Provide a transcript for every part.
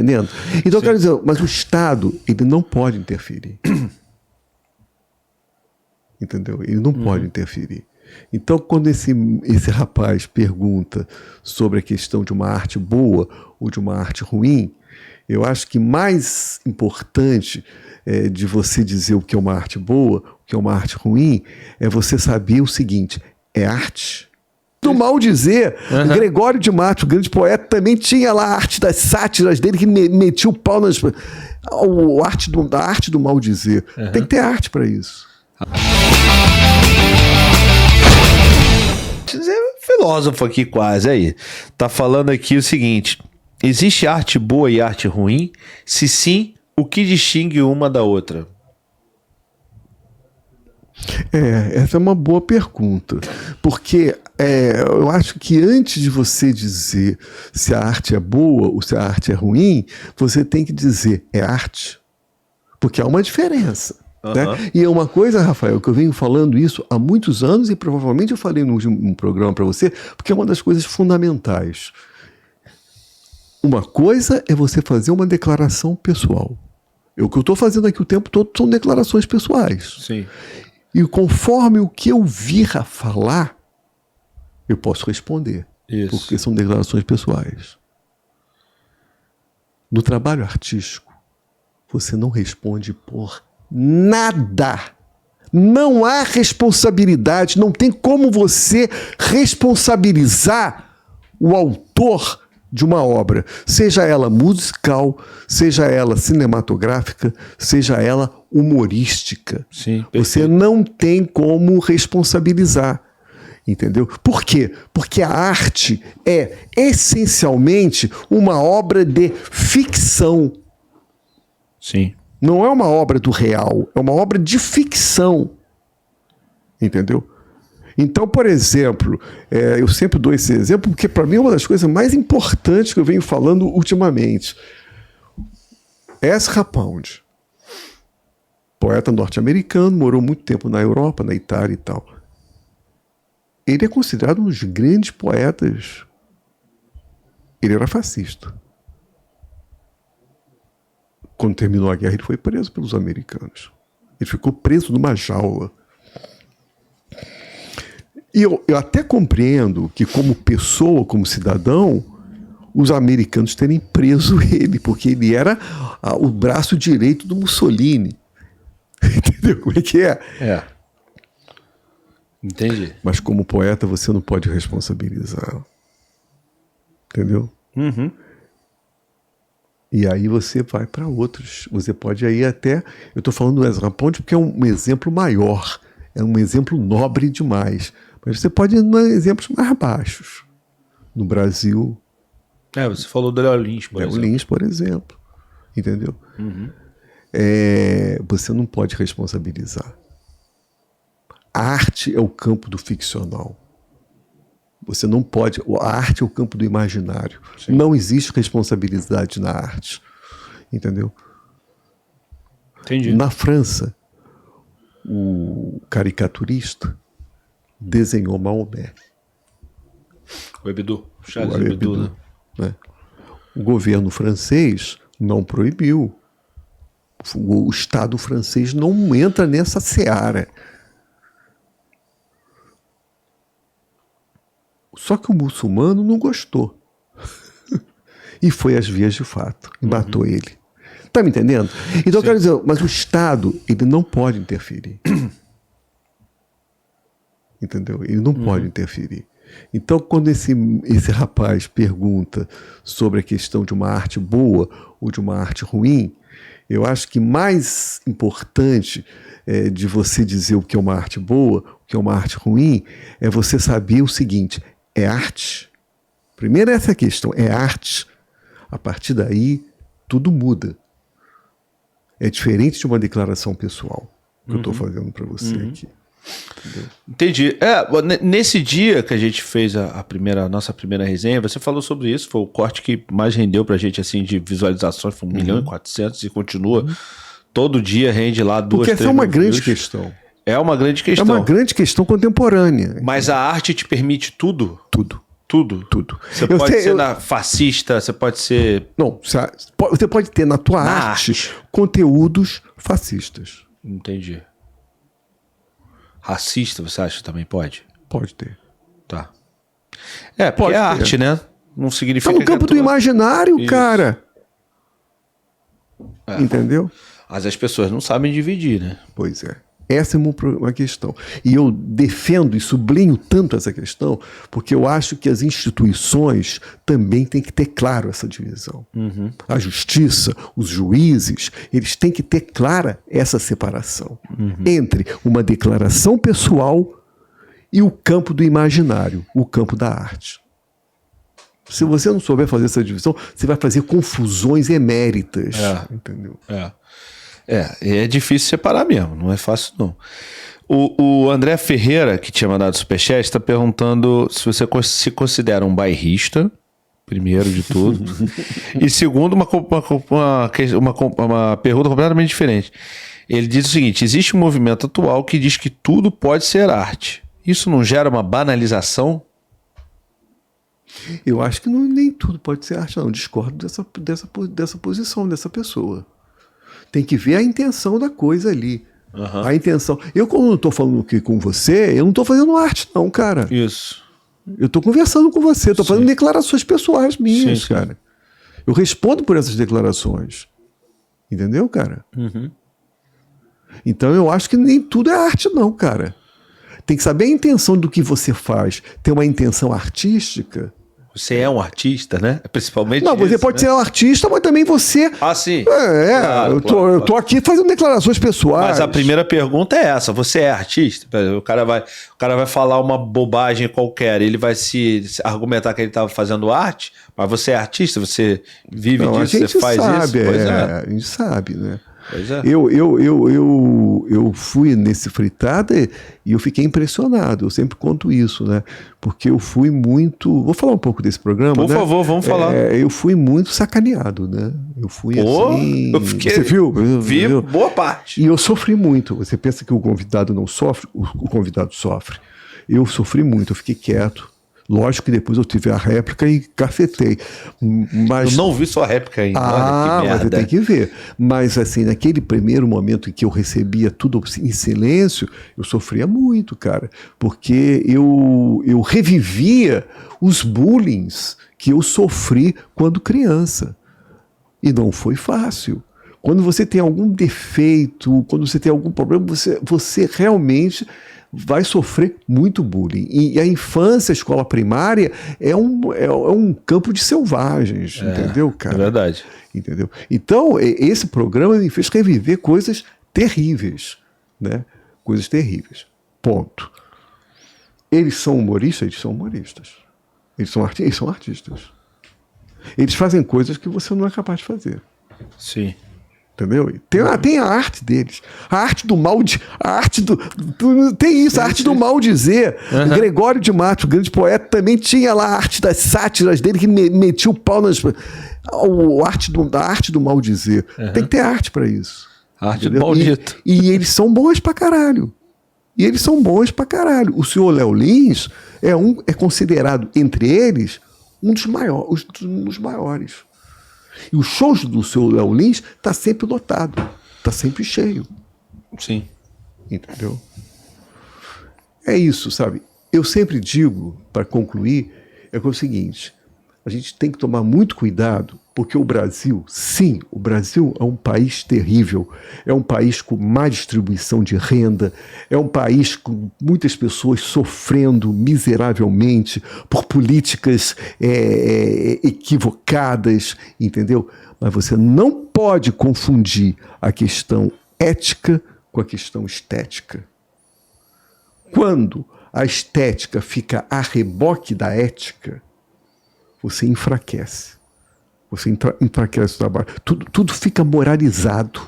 entendendo? Então eu quero dizer, mas o Estado, ele não pode interferir. Entendeu? Ele não pode interferir. Então, quando esse rapaz pergunta sobre a questão de uma arte boa ou de uma arte ruim, eu acho que mais importante de você dizer o que é uma arte boa, o que é uma arte ruim, é você saber o seguinte: é arte. Do mal dizer, Gregório de Matos, o grande poeta, também tinha lá a arte das sátiras dele, que metia o pau nas... A arte do mal dizer. Tem que ter arte para isso. Filósofo aqui quase aí. Tá falando aqui o seguinte: existe arte boa e arte ruim? Se sim, o que distingue uma da outra? Essa é uma boa pergunta, porque eu acho que antes de você dizer se a arte é boa ou se a arte é ruim, você tem que dizer é arte, porque há uma diferença. Né? E é uma coisa, Rafael, que eu venho falando isso há muitos anos e provavelmente eu falei num programa para você, porque é uma das coisas fundamentais. Uma coisa é você fazer uma declaração pessoal. O que eu estou fazendo aqui o tempo todo são declarações pessoais. Sim. E conforme o que eu vir a falar, eu posso responder. Isso. Porque são declarações pessoais. No trabalho artístico, você não responde por nada. Não há responsabilidade, não tem como você responsabilizar o autor de uma obra, seja ela musical, seja ela cinematográfica, seja ela humorística. Sim, você não tem como responsabilizar. Entendeu? Por quê? Porque a arte é essencialmente uma obra de ficção. Sim. Não é uma obra do real, é uma obra de ficção. Entendeu? Então, por exemplo, eu sempre dou esse exemplo porque para mim é uma das coisas mais importantes que eu venho falando ultimamente. Ezra Pound, poeta norte-americano, morou muito tempo na Europa, na Itália e tal. Ele é considerado um dos grandes poetas. Ele era fascista. Quando terminou a guerra, ele foi preso pelos americanos. Ele ficou preso numa jaula. E eu até compreendo que, como pessoa, como cidadão, os americanos terem preso ele, porque ele era o braço direito do Mussolini. Entendeu como é que é? Entendi. Mas como poeta, você não pode responsabilizar. Entendeu? Uhum. E aí você vai para outros. Você pode ir até... Eu estou falando do Ezra Pound porque é um exemplo maior. É um exemplo nobre demais. Mas você pode ir em exemplos mais baixos. No Brasil... Você falou do Léo Lins, por exemplo. O Lins, por exemplo. Entendeu? Uhum. Você não pode responsabilizar. A arte é o campo do ficcional. Você não pode... A arte é o campo do imaginário. Sim. Não existe responsabilidade na arte. Entendeu? Entendi. Na França, o caricaturista desenhou Maomé. O Hebdo. Charles Hebdo, né? O governo francês não proibiu. O Estado francês não entra nessa seara. Só que o muçulmano não gostou. E foi às vias de fato. E matou ele. Tá me entendendo? Então eu quero dizer, mas o Estado, ele não pode interferir. Entendeu? Ele não pode interferir. Então, quando esse rapaz pergunta sobre a questão de uma arte boa ou de uma arte ruim, eu acho que mais importante de você dizer o que é uma arte boa, o que é uma arte ruim, é você saber o seguinte: é arte. Primeiro essa questão, é arte. A partir daí, tudo muda. É diferente de uma declaração pessoal que eu estou fazendo para você aqui. Entendeu? Entendi. Nesse dia que a gente fez a nossa primeira resenha, você falou sobre isso, foi o corte que mais rendeu pra gente, assim, de visualizações, foi 1.400.000 e continua. Todo dia rende lá 2, 3 Porque essa é uma grande questão. É uma grande questão. É uma grande questão contemporânea. Mas a arte te permite tudo? Tudo. Tudo? Tudo. Você pode ser fascista, você pode ser... Não, você pode ter na tua arte conteúdos fascistas. Entendi. Racista, você acha que também pode? Pode ter. Tá. Porque é arte, né? Não significa tá no campo do imaginário, isso. Cara. Entendeu? Mas as pessoas não sabem dividir, né? Pois é. Essa é uma questão. E eu defendo e sublinho tanto essa questão porque eu acho que as instituições também têm que ter claro essa divisão. Uhum. A justiça, os juízes, eles têm que ter clara essa separação entre uma declaração pessoal e o campo do imaginário, o campo da arte. Se você não souber fazer essa divisão, você vai fazer confusões eméritas. Entendeu? É difícil separar mesmo, não é fácil não. O André Ferreira, que tinha mandado superchat, está perguntando se você se considera um bairrista, primeiro de tudo, e segundo, uma pergunta completamente diferente. Ele diz o seguinte: existe um movimento atual que diz que tudo pode ser arte. Isso não gera uma banalização? Eu acho que nem tudo pode ser arte, não. Eu discordo dessa posição dessa pessoa. Tem que ver a intenção da coisa ali. A intenção. Eu, quando estou falando aqui com você, eu não estou fazendo arte, não, cara. Isso. Eu estou conversando com você, estou fazendo declarações pessoais minhas, cara. Eu respondo por essas declarações. Entendeu, cara? Então eu acho que nem tudo é arte, não, cara. Tem que saber a intenção do que você faz. Tem uma intenção artística. Você é um artista, né? Principalmente não, você pode ser um artista, mas também você... sim. Claro, eu tô aqui fazendo declarações pessoais. Mas a primeira pergunta é essa: você é artista? O cara vai falar uma bobagem qualquer, ele vai se argumentar que ele estava fazendo arte, mas você é artista? Você vive disso? Você faz isso? A gente sabe, né? Pois é. Eu fui nesse fritada e eu fiquei impressionado. Eu sempre conto isso, né? Porque eu fui muito... Vou falar um pouco desse programa, Por favor, vamos falar. Eu fui muito sacaneado, né? Eu fui assim... Você viu? Vi boa parte. E eu sofri muito. Você pensa que o convidado não sofre? O convidado sofre. Eu sofri muito, eu fiquei quieto. Lógico que depois eu tive a réplica e cafetei. Mas... Eu não vi sua réplica ainda. Mas você tem que ver. Mas assim, naquele primeiro momento em que eu recebia tudo em silêncio, eu sofria muito, cara. Porque eu revivia os bullings que eu sofri quando criança. E não foi fácil. Quando você tem algum defeito, quando você tem algum problema, você realmente... vai sofrer muito bullying. E a infância, a escola primária, é um campo de selvagens, entendeu, cara? É verdade. Entendeu? Então, esse programa me fez reviver coisas terríveis, né? Coisas terríveis. Ponto. Eles são humoristas? Eles são humoristas. Eles são artistas. Eles fazem coisas que você não é capaz de fazer. Sim. Entendeu? Tem a arte deles. A arte do mal... tem isso, a arte do mal dizer. Gregório de Matos, o grande poeta, também tinha lá a arte das sátiras dele, que metia o pau nas... A arte do mal dizer. Tem que ter arte pra isso. A arte do maldito. E eles são bons pra caralho. O senhor Léo Lins é considerado, entre eles, um dos maiores. E os shows do seu Léo Lins tá sempre lotado, tá sempre cheio. Sim. Entendeu? É isso, sabe? Eu sempre digo, para concluir, é o seguinte: a gente tem que tomar muito cuidado, porque o Brasil é um país terrível, é um país com má distribuição de renda, é um país com muitas pessoas sofrendo miseravelmente por políticas equivocadas, entendeu? Mas você não pode confundir a questão ética com a questão estética. Quando a estética fica a reboque da ética, você enfraquece. Você enfraquece o trabalho. Tudo fica moralizado.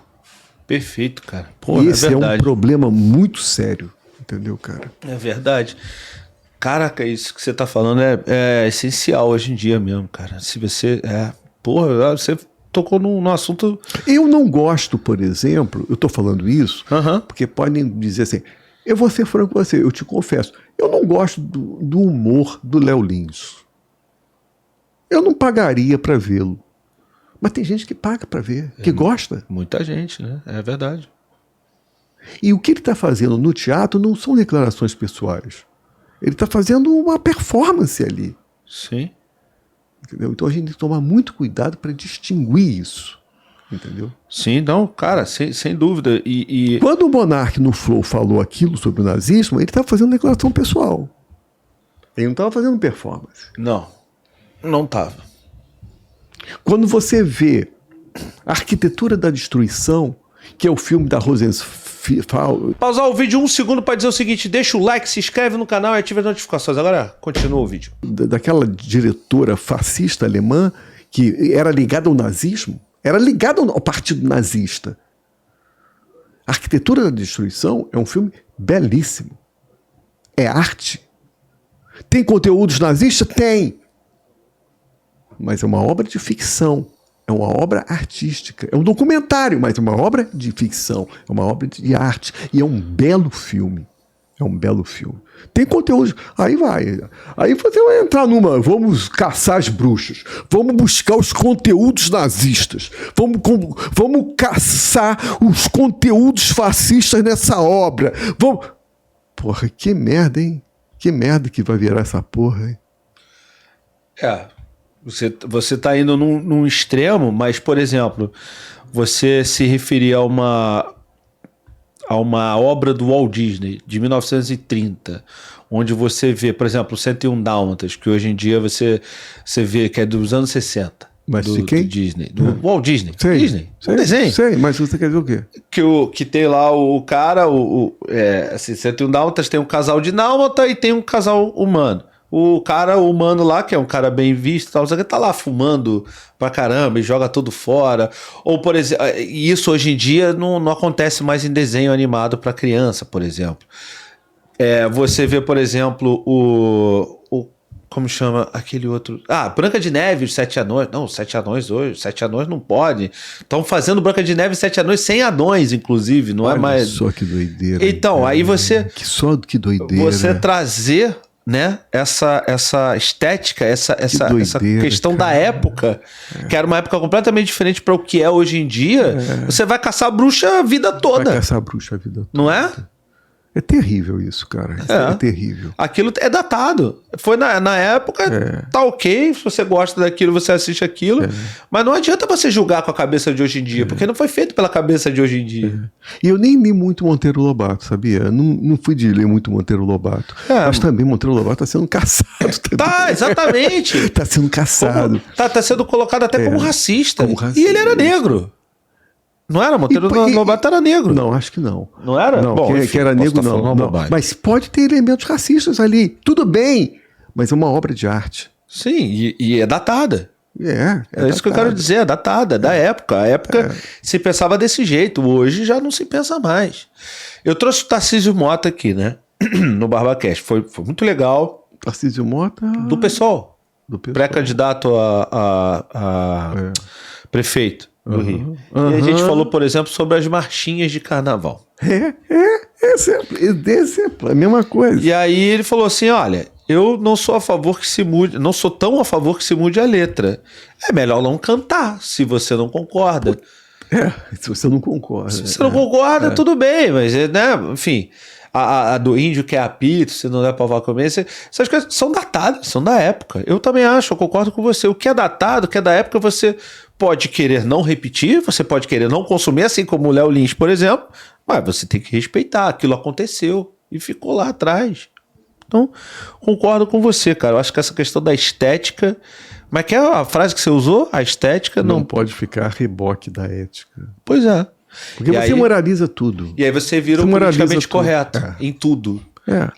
Perfeito, cara. Esse é um problema muito sério. Entendeu, cara? É verdade. Caraca, isso que você tá falando é essencial hoje em dia mesmo, cara. Se você... você tocou num assunto... Eu não gosto, por exemplo... Eu tô falando isso porque podem dizer assim... Eu vou ser franco com você, eu te confesso. Eu não gosto do humor do Léo Lins. Eu não pagaria para vê-lo. Mas tem gente que paga para ver, que gosta. Muita gente, né? É verdade. E o que ele está fazendo no teatro não são declarações pessoais. Ele está fazendo uma performance ali. Sim. Entendeu? Então a gente tem que tomar muito cuidado para distinguir isso. Entendeu? Sim, não, cara, sem dúvida. E... Quando o Monark no Flow falou aquilo sobre o nazismo, ele estava fazendo declaração pessoal. Ele não estava fazendo performance. Não estava. Quando você vê a Arquitetura da Destruição, que é o filme da Rosenthal... Pausar o vídeo 1 segundo para dizer o seguinte: deixa o like, se inscreve no canal e ativa as notificações. Agora continua o vídeo. Daquela diretora fascista alemã que era ligada ao nazismo, era ligada ao partido nazista. A Arquitetura da Destruição é um filme belíssimo. É arte. Tem conteúdos nazistas? Tem. Mas é uma obra de ficção. É uma obra artística. É um documentário, mas é uma obra de ficção. É uma obra de arte. E é um belo filme. É um belo filme. Tem conteúdo. Aí vai. Aí você vai entrar numa... Vamos caçar as bruxas. Vamos buscar os conteúdos nazistas. Vamos caçar os conteúdos fascistas nessa obra. Vamos... Porra, que merda, hein? Que merda que vai virar essa porra, hein? Você tá indo num extremo, mas, por exemplo, você se referir a uma obra do Walt Disney, de 1930, onde você vê, por exemplo, 101 Dálmatas, que hoje em dia você vê que é dos anos 60. Mas de quem? Do Disney. Do Walt Disney. Sei, Disney. Sei, desenho. Sei, mas você quer dizer o quê? Que tem lá o cara, assim, 101 Dálmatas tem um casal de dálmata e tem um casal humano. O cara humano lá, que é um cara bem visto, tal, tá lá fumando pra caramba e joga tudo fora. Ou, por exemplo, isso hoje em dia não acontece mais em desenho animado pra criança, por exemplo. Você vê, por exemplo, como chama aquele outro? Branca de Neve, os 7 Anões. Não, os 7 Anões hoje, 7 Anões não pode. Estão fazendo Branca de Neve e 7 Anões sem anões, inclusive, não é mais... Só que doideira. Então, aí você... Que doideira. Você trazer... né? Essa estética, essa questão da época, que era uma época completamente diferente para o que é hoje em dia. Você vai caçar bruxa a vida toda. Vai caçar bruxa a vida toda. Não é? É terrível isso, cara. É terrível. Aquilo é datado. Foi na época, tá ok. Se você gosta daquilo, você assiste aquilo. Mas não adianta você julgar com a cabeça de hoje em dia, porque não foi feito pela cabeça de hoje em dia. E eu nem li muito Monteiro Lobato, sabia? Não fui de ler muito Monteiro Lobato. Mas também Monteiro Lobato tá sendo caçado. Tá, exatamente. Tá sendo caçado. Tá sendo colocado até como racista. racista. E ele era negro. Não era? Monteiro Lobato era negro. Não, acho que não. Não era? Não, que era negro não. Mas pode ter elementos racistas ali. Tudo bem. Mas é uma obra de arte. Sim, e é datada. É isso que eu quero dizer, é datada, da época. A época se pensava desse jeito. Hoje já não se pensa mais. Eu trouxe o Tarcísio Mota aqui, né? No BarbaCast. Foi muito legal. Tarcísio Mota? Do PSOL. Pré-candidato a prefeito do Rio. E a gente falou, por exemplo, sobre as marchinhas de carnaval. Esse é a mesma coisa. E aí ele falou assim, olha, eu não sou a favor que se mude, não sou tão a favor que se mude a letra. É melhor não cantar, se você não concorda. Se você não concorda. Se você não concorda, tudo bem, mas, né, enfim... A do índio que é apito, se não der pra vá comer, essas coisas são datadas, são da época. Eu também acho, eu concordo com você. O que é datado, o que é da época, você pode querer não repetir, você pode querer não consumir, assim como o Léo Lins, por exemplo, mas você tem que respeitar. Aquilo aconteceu e ficou lá atrás. Então, concordo com você, cara. Eu acho que essa questão da estética... Mas que é a frase que você usou? A estética não pode ficar a reboque da ética. Pois é. Porque você moraliza tudo. E aí você vira um politicamente correto em tudo.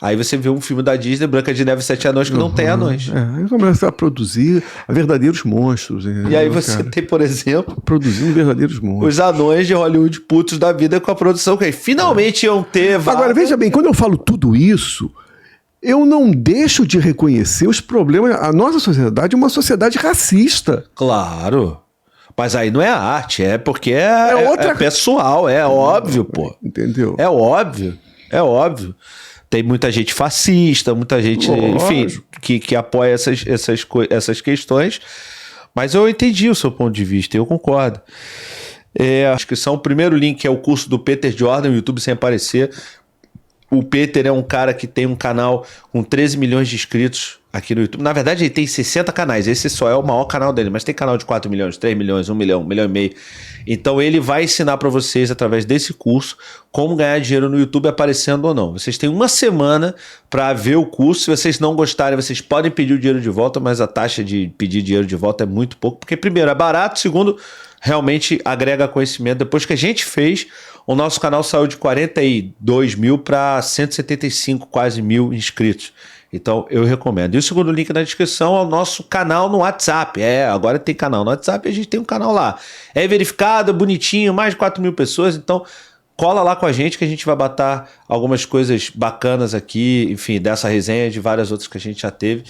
Aí você vê um filme da Disney, Branca de Neve e 7 Anões, que não tem anões. Aí começa a produzir verdadeiros monstros. E aí você tem, por exemplo... Produzindo verdadeiros monstros. Os anões de Hollywood putos da vida com a produção que finalmente iam ter... Agora, veja bem, quando eu falo tudo isso, eu não deixo de reconhecer os problemas... A nossa sociedade é uma sociedade racista. Claro. Mas aí não é arte, é porque é pessoal, é óbvio, pô. Entendeu? É óbvio. tem muita gente fascista, muita gente, enfim, que apoia essas questões. Mas eu entendi o seu ponto de vista, eu concordo. A descrição, o primeiro link é o curso do Peter Jordan, o YouTube Sem Aparecer. O Peter é um cara que tem um canal com 13 milhões de inscritos aqui no YouTube. Na verdade, ele tem 60 canais. Esse só é o maior canal dele. Mas tem canal de 4 milhões, 3 milhões, 1 milhão, 1 milhão e meio. Então, ele vai ensinar para vocês, através desse curso, como ganhar dinheiro no YouTube aparecendo ou não. Vocês têm uma semana para ver o curso. Se vocês não gostarem, vocês podem pedir o dinheiro de volta, mas a taxa de pedir dinheiro de volta é muito pouco. Porque, primeiro, é barato. Segundo, realmente agrega conhecimento. Depois que a gente fez, o nosso canal saiu de 42 mil para 175, quase mil inscritos. Então, eu recomendo. E o segundo link na descrição é o nosso canal no WhatsApp. Agora tem canal no WhatsApp e a gente tem um canal lá. É verificado, é bonitinho, mais de 4 mil pessoas. Então, cola lá com a gente que a gente vai botar algumas coisas bacanas aqui, enfim, dessa resenha e de várias outras que a gente já teve.